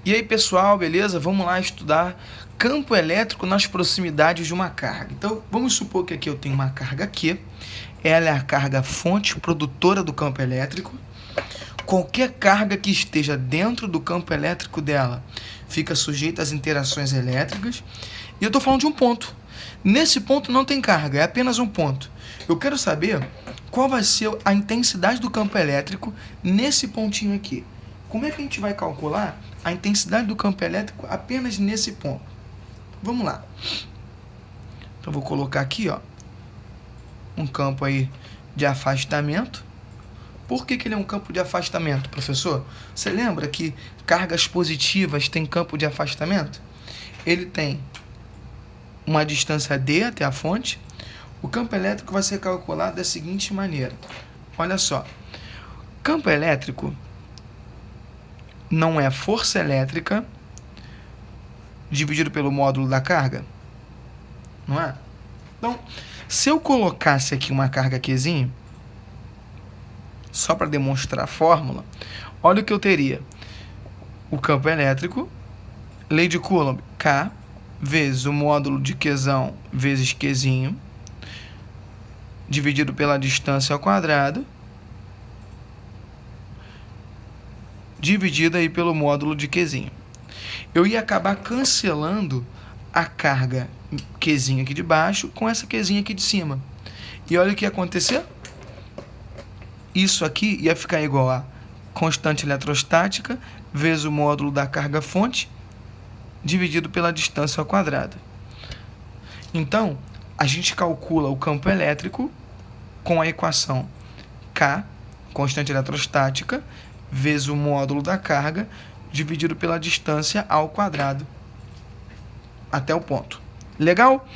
E aí, pessoal, beleza? Vamos lá estudar campo elétrico nas proximidades de uma carga. Então, vamos supor que aqui eu tenho uma carga Q. Ela é a carga fonte produtora do campo elétrico. Qualquer carga que esteja dentro do campo elétrico dela fica sujeita às interações elétricas. E eu estou falando de um ponto. Nesse ponto não tem carga, é apenas um ponto. Eu quero saber qual vai ser a intensidade do campo elétrico nesse pontinho aqui. Como é que a gente vai calcular a intensidade do campo elétrico apenas nesse ponto? Vamos lá. Então, vou colocar aqui, ó, um campo aí de afastamento. Por que ele é um campo de afastamento, professor? Você lembra que cargas positivas têm campo de afastamento? Ele tem uma distância D até a fonte. O campo elétrico vai ser calculado da seguinte maneira. Olha só. Campo elétrico não é força elétrica dividido pelo módulo da carga? Não é? Então, se eu colocasse aqui uma carga Qzinho, só para demonstrar a fórmula, olha o que eu teria. O campo elétrico, lei de Coulomb, K, vezes o módulo de Qzão vezes Qzinho, dividido pela distância ao quadrado, dividido aí pelo módulo de Qzinho. Eu ia acabar cancelando a carga Qzinho aqui de baixo com essa Qzinho aqui de cima. E olha o que ia acontecer. Isso aqui ia ficar igual a constante eletrostática vezes o módulo da carga fonte dividido pela distância ao quadrado. Então, a gente calcula o campo elétrico com a equação K, constante eletrostática, vezes o módulo da carga dividido pela distância ao quadrado até o ponto. Legal?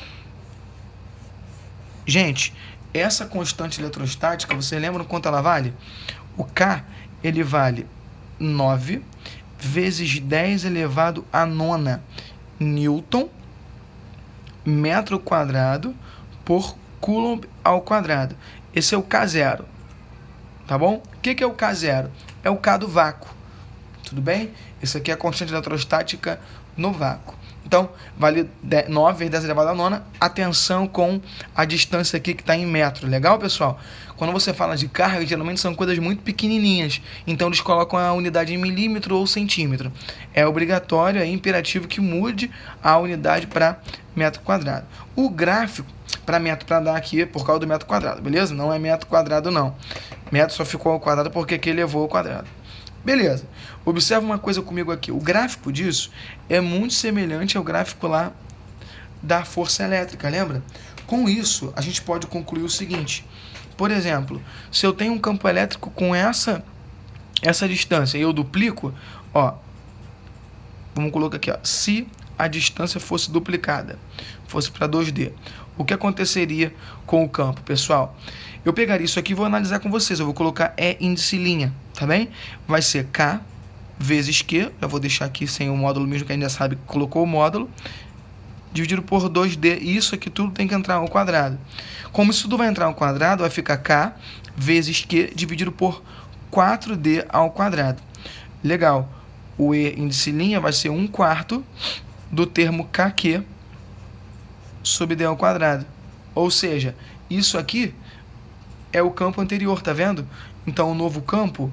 Gente, essa constante eletrostática, você lembra quanto ela vale? O K, ele vale 9 vezes 10 elevado a nona Newton metro quadrado por Coulomb ao quadrado. Esse é o K0, tá bom? O que é o K0? É o K do vácuo, tudo bem? Isso aqui é a constante eletrostática no vácuo. Então, vale 9 vezes 10 elevado a nona. Atenção com a distância aqui que está em metro. Legal, pessoal? Quando você fala de carga, geralmente são coisas muito pequenininhas. Então, eles colocam a unidade em milímetro ou centímetro. É obrigatório, é imperativo que mude a unidade para metro quadrado. O gráfico para metro para dar aqui por causa do metro quadrado, beleza? Não é metro quadrado, não. Metro só ficou ao quadrado porque aqui elevou ao quadrado. Beleza. Observa uma coisa comigo aqui. O gráfico disso é muito semelhante ao gráfico lá da força elétrica, lembra? Com isso, a gente pode concluir o seguinte. Por exemplo, se eu tenho um campo elétrico com essa distância e eu duplico, ó, vamos colocar aqui, ó, se a distância fosse duplicada, fosse para 2D, o que aconteceria com o campo, pessoal? Eu pegaria isso aqui e vou analisar com vocês. Eu vou colocar E índice linha, tá bem? Vai ser K vezes Q, eu vou deixar aqui sem o módulo mesmo, que a gente já sabe que colocou o módulo, dividido por 2D, e isso aqui tudo tem que entrar ao quadrado. Como isso tudo vai entrar ao quadrado, vai ficar K vezes Q dividido por 4D ao quadrado. Legal. O E índice linha vai ser 1/4 do termo KQ sobre D ao quadrado. Ou seja, isso aqui é o campo anterior, tá vendo? Então, o novo campo,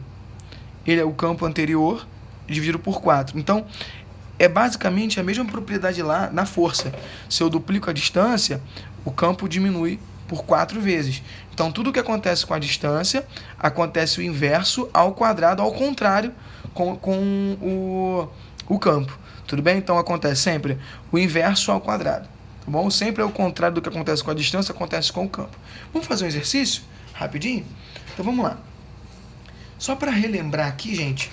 ele é o campo anterior dividido por 4. Então, é basicamente a mesma propriedade lá na força. Se eu duplico a distância, o campo diminui por 4 vezes. Então, tudo que acontece com a distância, acontece o inverso ao quadrado, ao contrário com o campo. Tudo bem? Então, acontece sempre o inverso ao quadrado. Tá bom? Sempre é o contrário do que acontece com a distância, acontece com o campo. Vamos fazer um exercício? Rapidinho? Então, vamos lá. Só para relembrar aqui, gente,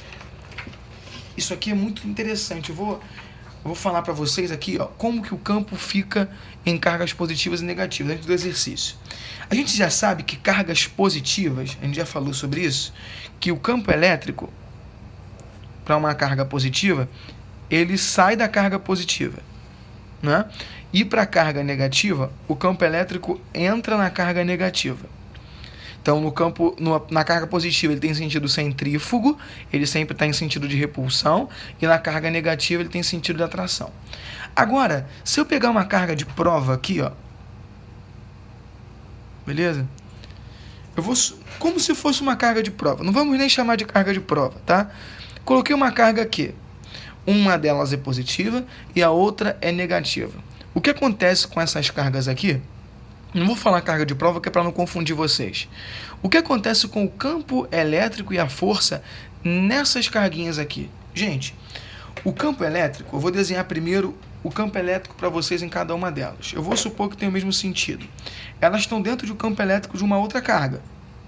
isso aqui é muito interessante. Eu vou falar para vocês aqui, ó, como que o campo fica em cargas positivas e negativas dentro do exercício. A gente já sabe que cargas positivas, a gente já falou sobre isso, que o campo elétrico, para uma carga positiva, ele sai da carga positiva, né? E para a carga negativa, o campo elétrico entra na carga negativa. Então, na carga positiva, ele tem sentido centrífugo, ele sempre está em sentido de repulsão, e na carga negativa, ele tem sentido de atração. Agora, se eu pegar uma carga de prova aqui, ó, beleza? Eu vou, como se fosse uma carga de prova. Não vamos nem chamar de carga de prova, tá? Coloquei uma carga aqui. Uma delas é positiva e a outra é negativa. O que acontece com essas cargas aqui? Não vou falar carga de prova, que é para não confundir vocês. O que acontece com o campo elétrico e a força nessas carguinhas aqui? Gente, o campo elétrico, eu vou desenhar primeiro o campo elétrico para vocês em cada uma delas. Eu vou supor que tem o mesmo sentido. Elas estão dentro do campo elétrico de uma outra carga,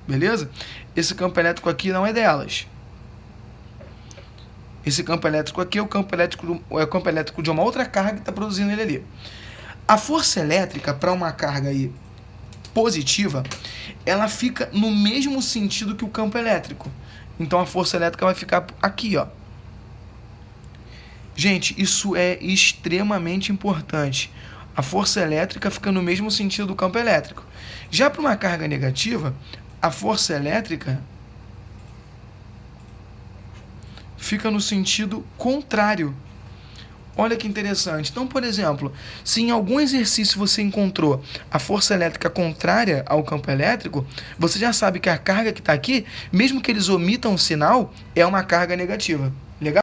beleza? Esse campo elétrico aqui não é delas. Esse campo elétrico aqui é o campo elétrico de uma outra carga que está produzindo ele ali. A força elétrica para uma carga aí positiva, ela fica no mesmo sentido que o campo elétrico. Então a força elétrica vai ficar aqui, ó. Gente, isso é extremamente importante. A força elétrica fica no mesmo sentido do campo elétrico. Já para uma carga negativa, a força elétrica fica no sentido contrário. Olha que interessante. Então, por exemplo, se em algum exercício você encontrou a força elétrica contrária ao campo elétrico, você já sabe que a carga que está aqui, mesmo que eles omitam o sinal, é uma carga negativa.